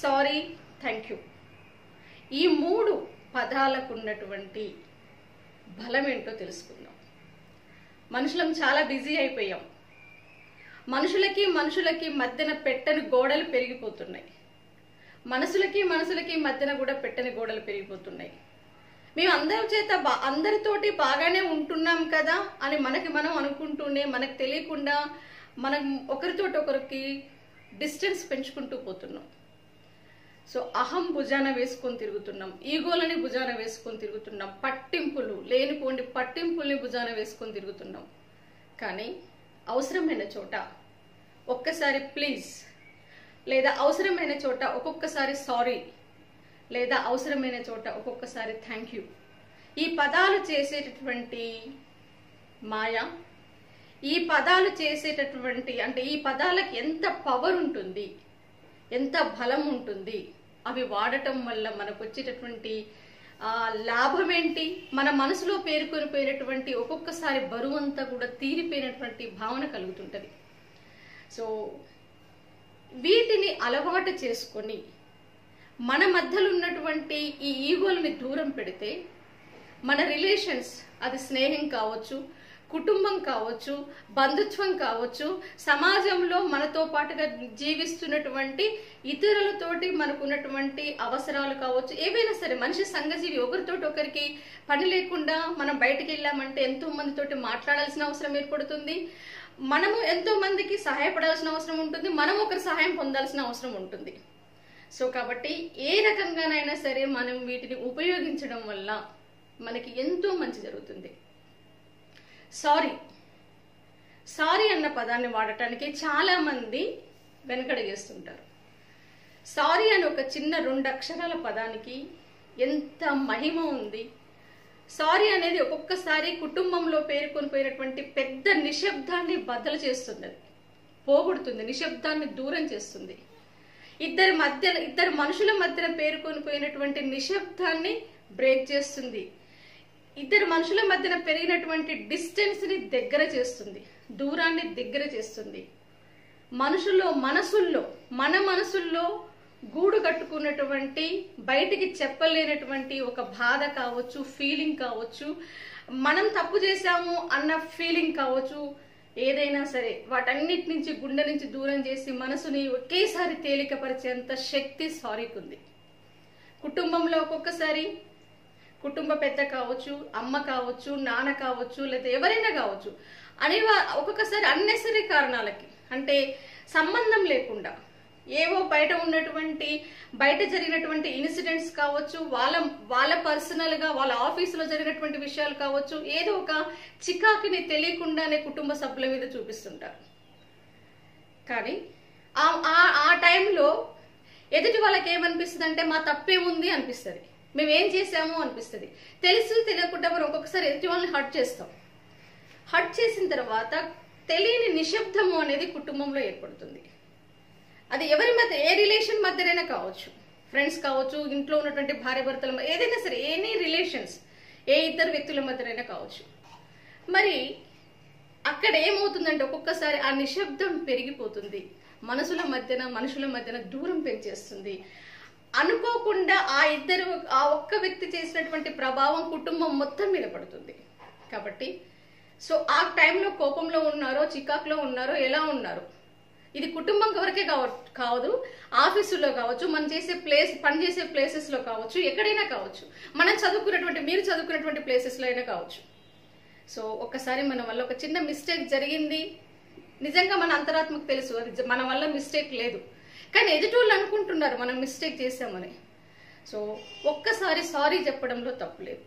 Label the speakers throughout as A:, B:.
A: Sorry, thank you, ఈ 3 పదాలకు ఉన్నటువంటి బలం ఏంటో తెలుసుకుందాం. మనుషులం చాలా బిజీ అయిపోయాం. మనుషులకి మధ్యన పెట్టని గోడలు పెరిగిపోతున్నాయి. మనసులకి మధ్యన కూడా పెట్టని గోడలు పెరిగిపోతున్నాయి. మేము అందరితోటి బాగానే ఉంటున్నాం కదా అని మనకి మనం అనుకుంటూనే మనకు తెలియకుండా మనం ఒకరితోటి ఒకరికి డిస్టెన్స్ పెంచుకుంటూ పోతున్నాం. సో అహం భుజాన వేసుకొని తిరుగుతున్నాం, ఈగోలని భుజాన వేసుకొని తిరుగుతున్నాం, లేనిపోండి పట్టింపుల్ని భుజాన వేసుకొని తిరుగుతున్నాం. కానీ అవసరమైన చోట ఒక్కసారి ప్లీజ్, లేదా అవసరమైన చోట ఒక్కొక్కసారి సారీ, లేదా అవసరమైన చోట ఒక్కొక్కసారి థ్యాంక్ యూ, ఈ పదాలు చేసేటటువంటి మాయ, ఈ పదాలు చేసేటటువంటి అంటే ఈ పదాలకు ఎంత పవర్ ఉంటుంది, ఎంత బలం ఉంటుంది, అవి వాడటం వల్ల మనకు వచ్చేటటువంటి లాభం ఏంటి, మన మనసులో పేరుకొని పోయినటువంటి ఒక్కొక్కసారి బరువు అంతా కూడా తీరిపోయినటువంటి భావన కలుగుతుంటది. సో వీటిని అలవాటు చేసుకొని మన మధ్యలో ఉన్నటువంటి ఈ ఈగోల్ని దూరం పెడితే మన రిలేషన్స్, అది స్నేహం కావచ్చు, కుటుంబం కావచ్చు, బంధుత్వం కావచ్చు, సమాజంలో మనతో పాటుగా జీవిస్తున్నటువంటి ఇతరులతోటి మనకున్నటువంటి అవసరాలు కావచ్చు, ఏవైనా సరే మనిషి సంఘజీవి, ఒకరితోటి ఒకరికి పని లేకుండా మనం బయటికి వెళ్ళామంటే ఎంతో మందితోటి మాట్లాడాల్సిన అవసరం ఏర్పడుతుంది. మనము ఎంతో మందికి సహాయపడాల్సిన అవసరం ఉంటుంది, మనం ఒకరి సహాయం పొందాల్సిన అవసరం ఉంటుంది. సో కాబట్టి ఏ రకంగానైనా సరే మనం వీటిని ఉపయోగించడం వల్ల మనకి ఎంతో మంచి జరుగుతుంది. సారీ అన్న పదాన్ని వాడటానికి చాలా మంది వెనకడ చేస్తుంటారు. సారీ అని ఒక చిన్న 2 అక్షరాల పదానికి ఎంత మహిమ ఉంది. సారీ అనేది ఒక్కొక్కసారి కుటుంబంలో పేరుకొని పోయినటువంటి పెద్ద నిశ్శబ్దాన్ని బద్దలు చేస్తుంది, పోగొడుతుంది, నిశ్శబ్దాన్ని దూరం చేస్తుంది. ఇద్దరు మనుషుల మధ్యన పేరుకొని పోయినటువంటి నిశ్శబ్దాన్ని బ్రేక్ చేస్తుంది. ఇద్దరు మనుషుల మధ్యన పెరిగినటువంటి డిస్టెన్స్ ని దగ్గర చేస్తుంది, దూరాన్ని దగ్గర చేస్తుంది. మన మనసుల్లో గూడు కట్టుకున్నటువంటి బయటికి చెప్పలేనటువంటి ఒక బాధ కావచ్చు, ఫీలింగ్ కావచ్చు, మనం తప్పు చేశాము అన్న ఫీలింగ్ కావచ్చు, ఏదైనా సరే వాటన్నిటి నుంచి గుండె నుంచి దూరం చేసి మనసుని ఒకేసారి తేలికపరిచేంత శక్తి సారీకి ఉంది. కుటుంబంలో ఒక్కొక్కసారి కుటుంబ పెద్ద కావచ్చు, అమ్మ కావచ్చు, నాన్న కావచ్చు, లేదా ఎవరైనా కావచ్చు, ఒక్కొక్కసారి అన్నెసరీ కారణాలకి, అంటే సంబంధం లేకుండా ఏవో బయట జరిగినటువంటి ఇన్సిడెంట్స్ కావచ్చు, వాళ్ళ పర్సనల్ గా వాళ్ళ ఆఫీసులో జరిగినటువంటి విషయాలు కావచ్చు, ఏదో ఒక చికాకుని తెలియకుండానే కుటుంబ సభ్యుల మీద చూపిస్తుంటారు. కానీ ఆ టైంలో ఎదుటి వాళ్ళకి ఏమనిపిస్తుంది అంటే మా తప్పేముంది అనిపిస్తుంది, మేమేం చేసాము అనిపిస్తుంది. తెలియకుండా మనం ఒక్కొక్కసారి ఎదుటి వాళ్ళని హర్ట్ చేస్తాం. హర్ట్ చేసిన తర్వాత తెలియని నిశ్శబ్దము అనేది కుటుంబంలో ఏర్పడుతుంది. అది ఎవరి మధ్య, ఏ రిలేషన్ మధ్యనైనా కావచ్చు, ఫ్రెండ్స్ కావచ్చు, ఇంట్లో ఉన్నటువంటి భార్య భర్తల, ఏదైనా సరే ఎనీ రిలేషన్స్, ఏ ఇద్దరు వ్యక్తుల మధ్యనైనా కావచ్చు. మరి అక్కడ ఏమవుతుందంటే ఒక్కొక్కసారి ఆ నిశ్శబ్దం పెరిగిపోతుంది, మనుషుల మధ్యన దూరం పెంచేస్తుంది. అనుకోకుండా ఆ ఒక్క వ్యక్తి చేసినటువంటి ప్రభావం కుటుంబం మొత్తం మీద పడుతుంది. కాబట్టి సో ఆ టైంలో కోపంలో ఉన్నారో, చికాకులో ఉన్నారో, ఎలా ఉన్నారో, ఇది కుటుంబం వరకే కావదు, ఆఫీసులో కావచ్చు, పనిచేసే ప్లేసెస్ లో కావచ్చు, ఎక్కడైనా కావచ్చు, మీరు చదువుకున్నటువంటి ప్లేసెస్ లో అయినా కావచ్చు. సో ఒక్కసారి మన వల్ల ఒక చిన్న మిస్టేక్ జరిగింది, నిజంగా మన అంతరాత్మకు తెలుసు అది మన వల్ల మిస్టేక్ లేదు, కానీ ఎదుటి వాళ్ళు అనుకుంటున్నారు మనం మిస్టేక్ చేసామని. సో ఒక్కసారి సారీ చెప్పడంలో తప్పు లేదు.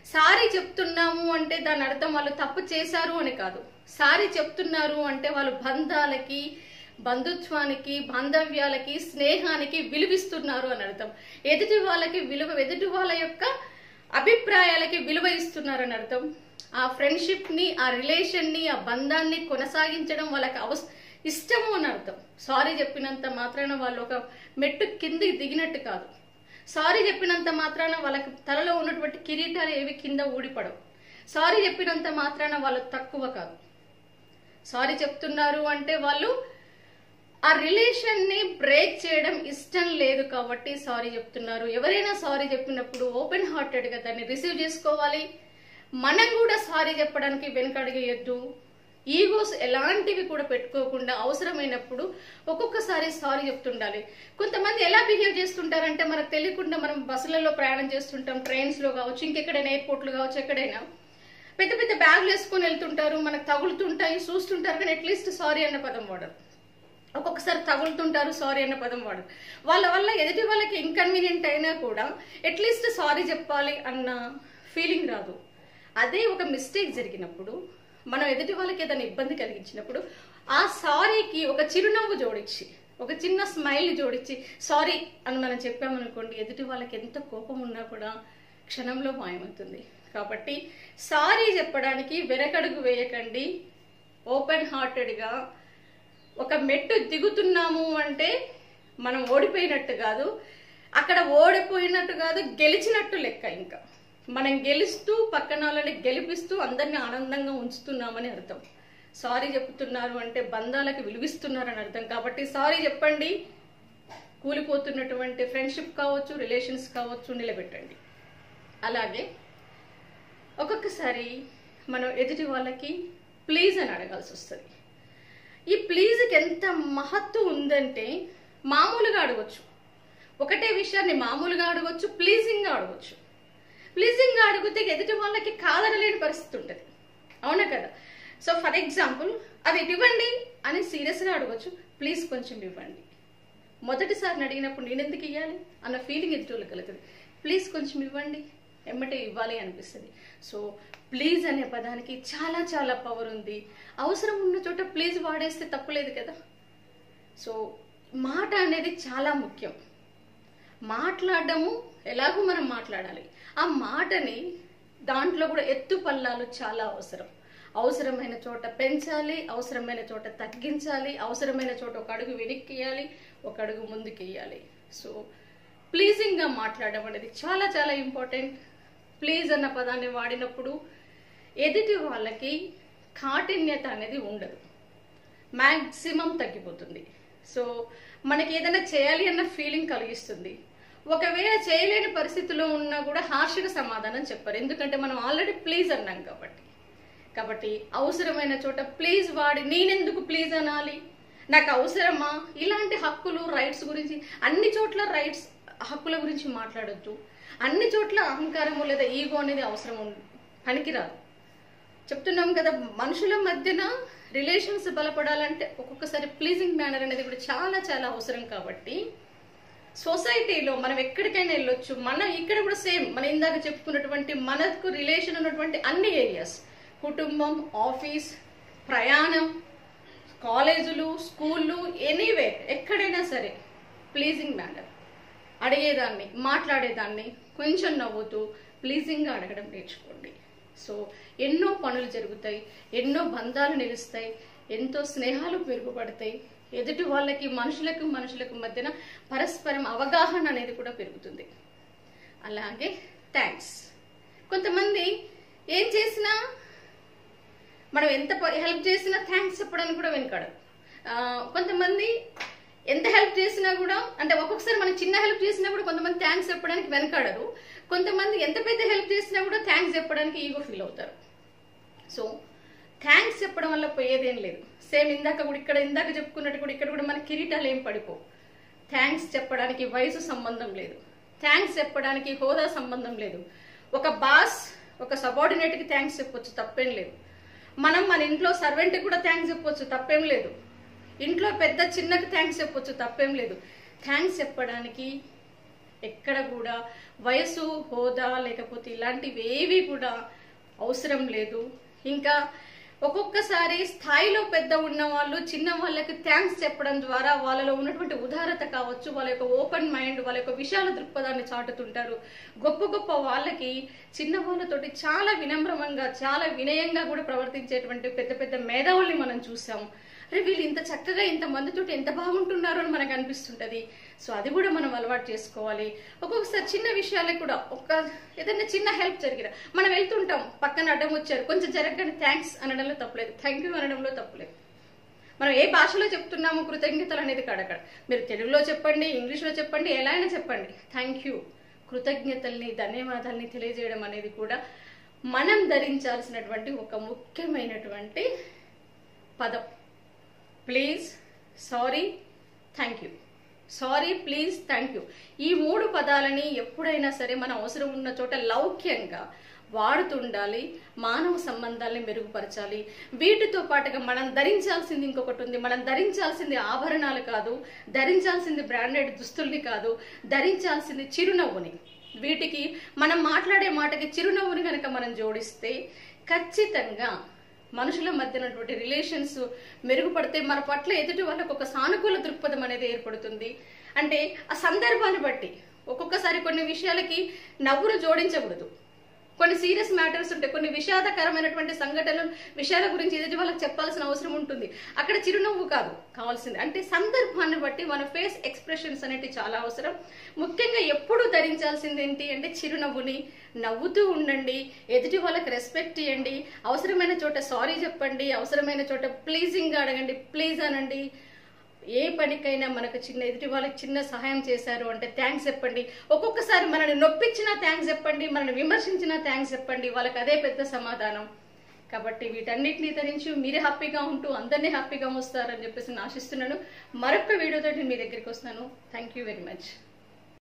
A: సారీ చెప్తున్నాము అంటే దాని అర్థం వాళ్ళు తప్పు చేశారు అని కాదు. సారీ చెప్తున్నారు అంటే వాళ్ళు బంధాలకి, బంధుత్వానికి, బాంధవ్యాలకి, స్నేహానికి విలువిస్తున్నారు అని అర్థం. ఎదుటి వాళ్ళ యొక్క అభిప్రాయాలకి విలువ ఇస్తున్నారు అని అర్థం. ఆ ఫ్రెండ్షిప్ ని, ఆ రిలేషన్ ని, ఆ బంధాన్ని కొనసాగించడం వాళ్ళకి ఇష్టము అని అర్థం. సారీ చెప్పినంత మాత్రాన వాళ్ళు ఒక మెట్టు కిందికి దిగినట్టు కాదు. సారీ చెప్పినంత మాత్రాన వాళ్ళకి తలలో ఉన్నటువంటి కిరీటాలు ఏవి కింద ఊడిపడవు. సారీ చెప్పినంత మాత్రాన వాళ్ళు తక్కువ కాదు. సారీ చెప్తున్నారు అంటే వాళ్ళు ఆ రిలేషన్ ని బ్రేక్ చేయడం ఇష్టం లేదు కాబట్టి సారీ చెప్తున్నారు. ఎవరైనా సారీ చెప్పినప్పుడు ఓపెన్ హార్టెడ్ గా దాన్ని రిసీవ్ చేసుకోవాలి. మనం కూడా సారీ చెప్పడానికి వెనకడుగేయద్దు. ఈగోస్ ఎలాంటివి కూడా పెట్టుకోకుండా అవసరమైనప్పుడు ఒక్కొక్కసారి సారీ చెప్తుండాలి. కొంతమంది ఎలా బిహేవ్ చేస్తుంటారంటే మనకు తెలియకుండా మనం బస్సులలో ప్రయాణం చేస్తుంటాం, ట్రైన్స్ లో కావచ్చు, ఇంకెక్కడైనా ఎయిర్పోర్ట్లు కావచ్చు, ఎక్కడైనా పెద్ద పెద్ద బ్యాగులు వేసుకొని వెళ్తుంటారు, మనకు తగులుతుంటాయి, చూస్తుంటారు, కానీ అట్లీస్ట్ సారీ అన్న పదం వాడరు. ఒక్కొక్కసారి తగులుతుంటారు, సారీ అన్న పదం వాడరు. వాళ్ళ వల్ల ఎదుటి వాళ్ళకి ఇన్కన్వీనియంట్ అయినా కూడా అట్లీస్ట్ సారీ చెప్పాలి అన్న ఫీలింగ్ రాదు. అదే ఒక మిస్టేక్ జరిగినప్పుడు, మనం ఎదుటి వాళ్ళకి ఏదైనా ఇబ్బంది కలిగించినప్పుడు ఆ సారీకి ఒక చిరునవ్వు జోడించి, ఒక చిన్న స్మైల్ జోడించి సారీ అని మనం చెప్పామనుకోండి, ఎదుటి వాళ్ళకి ఎంత కోపం ఉన్నా కూడా క్షణంలో మాయమవుతుంది. కాబట్టి సారీ చెప్పడానికి వెనకడుగు వేయకండి. ఓపెన్ హార్టెడ్గా ఒక మెట్టు దిగుతున్నాము అంటే మనం ఓడిపోయినట్టు కాదు, అక్కడ ఓడిపోయినట్టు కాదు, గెలిచినట్టు లెక్క. ఇంకా మనం గెలుస్తూ పక్కన వాళ్ళని గెలిపిస్తూ అందరినీ ఆనందంగా ఉంచుతున్నామని అర్థం. సారీ చెప్తున్నారు అంటే బంధాలకు విలువిస్తున్నారని అర్థం. కాబట్టి సారీ చెప్పండి. కూలిపోతున్నటువంటి ఫ్రెండ్షిప్ కావచ్చు, రిలేషన్స్ కావచ్చు, నిలబెట్టండి. అలాగే ఒక్కొక్కసారి మనం ఎదుటి వాళ్ళకి ప్లీజ్ అని అడగాల్సి వస్తుంది. ఈ ప్లీజ్కి ఎంత మహత్వం ఉందంటే మామూలుగా అడగచ్చు, ఒకటే విషయాన్ని మామూలుగా అడగచ్చు, ప్లీజింగ్గా అడగచ్చు. ప్లీజింగ్గా అడిగితే ఎదుటి వాళ్ళకి కాదనలేని పరిస్థితి ఉంటుంది, అవునా కదా? సో ఫర్ ఎగ్జాంపుల్, అది ఇవ్వండి అని సీరియస్గా అడగచ్చు, ప్లీజ్ కొంచెం ఇవ్వండి. మొదటిసారి అడిగినప్పుడు నేను ఎందుకు ఇవ్వాలి అన్న ఫీలింగ్ ఎదుటి వాళ్ళకి కలుగుతుంది. ప్లీజ్ కొంచెం ఇవ్వండి, ఎమ్మటే ఇవ్వాలి అనిపిస్తుంది. సో ప్లీజ్ అనే పదానికి చాలా చాలా పవర్ ఉంది. అవసరం ఉన్న చోట ప్లీజ్ వాడేస్తే తప్పులేదు కదా. సో మాట అనేది చాలా ముఖ్యం. మాట్లాడము ఎలాగో మనం మాట్లాడాలి, ఆ మాటని దాంట్లో కూడా ఎత్తు పల్లాలు చాలా అవసరం. అవసరమైన చోట పెంచాలి, అవసరమైన చోట తగ్గించాలి, అవసరమైన చోట ఒక అడుగు వెనక్కియాలి, ఒక అడుగు ముందుకెయ్యాలి. సో ప్లీజింగ్గా మాట్లాడడం అనేది చాలా చాలా ఇంపార్టెంట్. ప్లీజ్ అన్న పదాన్ని వాడినప్పుడు ఎదుటి వాళ్ళకి కాఠిన్యత అనేది ఉండదు, మ్యాక్సిమం తగ్గిపోతుంది. సో మనకి ఏదైనా చేయాలి అన్న ఫీలింగ్ కలిగిస్తుంది. ఒకవేళ చేయలేని పరిస్థితిలో ఉన్నా కూడా హార్ష్గా సమాధానం చెప్పారు, ఎందుకంటే మనం ఆల్రెడీ ప్లీజ్ అన్నాం కాబట్టి అవసరమైన చోట ప్లీజ్ వాడి నేనెందుకు ప్లీజ్ అనాలి, నాకు అవసరమా, ఇలాంటి హక్కులు రైట్స్ గురించి అన్ని చోట్ల రైట్స్ హక్కుల గురించి మాట్లాడొద్దు. అన్ని చోట్ల అహంకారము లేదా ఈగో అనేది అవసరం పనికిరాదు. చెప్తున్నాం కదా, మనుషుల మధ్యన రిలేషన్స్ బలపడాలంటే ఒక్కొక్కసారి ప్లీజింగ్ మేనర్ అనేది కూడా చాలా చాలా అవసరం. కాబట్టి సొసైటీలో మనం ఎక్కడికైనా వెళ్ళొచ్చు. మన ఇక్కడ కూడా సేమ్ మన ఇందాక చెప్పుకున్నటువంటి మనకు రిలేషన్ ఉన్నటువంటి అన్ని ఏరియాస్, కుటుంబం, ఆఫీస్, ప్రయాణం, కాలేజీలు, స్కూళ్ళు, ఎనీవే ఎక్కడైనా సరే ప్లీజింగ్ మేనర్ అడిగేదాన్ని, మాట్లాడేదాన్ని కొంచెం నవ్వుతూ ప్లీజింగ్గా అడగడం నేర్చుకోండి. సో ఎన్నో పనులు జరుగుతాయి, ఎన్నో బంధాలు నిలుస్తాయి, ఎంతో స్నేహాలు మెరుగుపడతాయి. ఎదుటి వాళ్ళకి మనుషులకు మధ్యన పరస్పరం అవగాహన అనేది కూడా పెరుగుతుంది. అలాగే థ్యాంక్స్. కొంతమంది ఏం చేసినా, మనం ఎంత హెల్ప్ చేసినా థ్యాంక్స్ చెప్పడానికి కూడా వెనకాడరు. కొంతమంది ఎంత హెల్ప్ చేసినా కూడా, అంటే ఒక్కొక్కసారి మనం చిన్న హెల్ప్ చేసినా కూడా కొంతమంది థ్యాంక్స్ చెప్పడానికి వెనకాడరు. కొంతమంది ఎంత పెద్ద హెల్ప్ చేసినా కూడా థ్యాంక్స్ చెప్పడానికి ఈగో ఫీల్ అవుతారు. సో థ్యాంక్స్ చెప్పడం వల్ల పోయేదేం లేదు. సేమ్ ఇందాక చెప్పుకున్నట్టు కూడా ఇక్కడ కూడా మన కిరీటాలు ఏం పడిపో. థ్యాంక్స్ చెప్పడానికి వయసు సంబంధం లేదు, థ్యాంక్స్ చెప్పడానికి హోదా సంబంధం లేదు. ఒక బాస్ ఒక సబార్డినేట్కి థ్యాంక్స్ చెప్పొచ్చు, తప్పేం లేదు. మనం మన ఇంట్లో సర్వెంట్కి కూడా థ్యాంక్స్ చెప్పొచ్చు, తప్పేం లేదు. ఇంట్లో పెద్ద చిన్నకి థ్యాంక్స్ చెప్పొచ్చు, తప్పేం లేదు. థ్యాంక్స్ చెప్పడానికి ఎక్కడ కూడా వయసు, హోదా లేకపోతే ఇలాంటివి ఏవి కూడా అవసరం లేదు. ఇంకా ఒక్కొక్కసారి స్థాయిలో పెద్ద ఉన్న వాళ్ళు చిన్న వాళ్ళకి థ్యాంక్స్ చెప్పడం ద్వారా వాళ్ళలో ఉన్నటువంటి ఉదారత కావచ్చు, వాళ్ళ యొక్క ఓపెన్ మైండ్, వాళ్ళ యొక్క విశాల దృక్పథాన్ని చాటుతుంటారు. గొప్ప వాళ్ళకి చిన్న వాళ్ళతోటి చాలా వినమ్రంగా, చాలా వినయంగా కూడా ప్రవర్తించేటువంటి పెద్ద పెద్ద మేధావుల్ని మనం చూసాము. అరే వీళ్ళు ఇంత చక్కగా ఇంత మందితోటి ఎంత బాగుంటున్నారు అని మనకు అనిపిస్తుంటది. సో అది కూడా మనం అలవాటు చేసుకోవాలి. ఒక్కొక్కసారి చిన్న విషయాలకు కూడా ఏదైనా చిన్న హెల్ప్ జరిగిన మనం వెళ్తుంటాం, పక్కన అడ్డం వచ్చారు, కొంచెం జరగగానే థ్యాంక్స్ అనడంలో తప్పులేదు, థ్యాంక్ యూ అనడంలో తప్పులేదు. మనం ఏ భాషలో చెప్తున్నాము కృతజ్ఞతలు అనేది కడకడ. మీరు తెలుగులో చెప్పండి, ఇంగ్లీష్లో చెప్పండి, ఎలా అయినా చెప్పండి. థ్యాంక్ యూ, కృతజ్ఞతల్ని, ధన్యవాదాలని తెలియజేయడం అనేది కూడా మనం ధరించాల్సినటువంటి ఒక ముఖ్యమైనటువంటి పదం. Please, sorry, thank you. Sorry, please, thank you. ఈ 3 పదాలని ఎప్పుడైనా సరే మన అవసరం ఉన్న చోట లౌక్యంగా వాడుతుండాలి. మానవ సంబంధాలని మెరుగుపరచాలి. వీటితో పాటుగా మనం ధరించాల్సింది ఇంకొకటి ఉంది. మనం ధరించాల్సింది ఆభరణాలు కాదు, ధరించాల్సింది బ్రాండెడ్ దుస్తుల్ని కాదు, ధరించాల్సింది చిరునవ్వుని. వీటికి మనం మాట్లాడే మాటకి చిరునవ్వుని కనుక మనం జోడిస్తే ఖచ్చితంగా మనుషుల మధ్యనటువంటి రిలేషన్స్ మెరుగుపడితే మన పట్ల ఎదుటి వాళ్ళకు ఒక సానుకూల దృక్పథం అనేది ఏర్పడుతుంది. అంటే ఆ సందర్భాన్ని బట్టి ఒక్కొక్కసారి కొన్ని విషయాలకి నవ్వును జోడించకూడదు. కొన్ని సీరియస్ మ్యాటర్స్ ఉంటాయి, కొన్ని విషాదకరమైనటువంటి సంఘటనలు, విషయాల గురించి ఎదుటి వాళ్ళకి చెప్పాల్సిన అవసరం ఉంటుంది. అక్కడ చిరునవ్వు కాదు కావాల్సింది. అంటే సందర్భాన్ని బట్టి మన ఫేస్ ఎక్స్ప్రెషన్స్ అనేవి చాలా అవసరం. ముఖ్యంగా ఎప్పుడు ధరించాల్సింది ఏంటి అంటే చిరునవ్వుని. నవ్వుతూ ఉండండి, ఎదుటి వాళ్ళకి రెస్పెక్ట్ ఇవ్వండి, అవసరమైన చోట సారీ చెప్పండి, అవసరమైన చోట ప్లీజింగ్గా అడగండి, ప్లీజ్ అనండి. ఏ పనికైనా మనకు ఎదుటి వాళ్ళకి చిన్న సహాయం చేశారు అంటే థ్యాంక్స్ చెప్పండి. ఒక్కొక్కసారి మనల్ని నొప్పించినా థ్యాంక్స్ చెప్పండి, మనల్ని విమర్శించినా థ్యాంక్స్ చెప్పండి. వాళ్ళకి అదే పెద్ద సమాధానం. కాబట్టి వీటన్నిటిని ధరించి మీరు హ్యాపీగా ఉంటూ అందరినీ హ్యాపీగా వస్తారని చెప్పేసి ఆశిస్తున్నాను. మరొక వీడియోతో మీ దగ్గరికి వస్తాను. Thank you very much.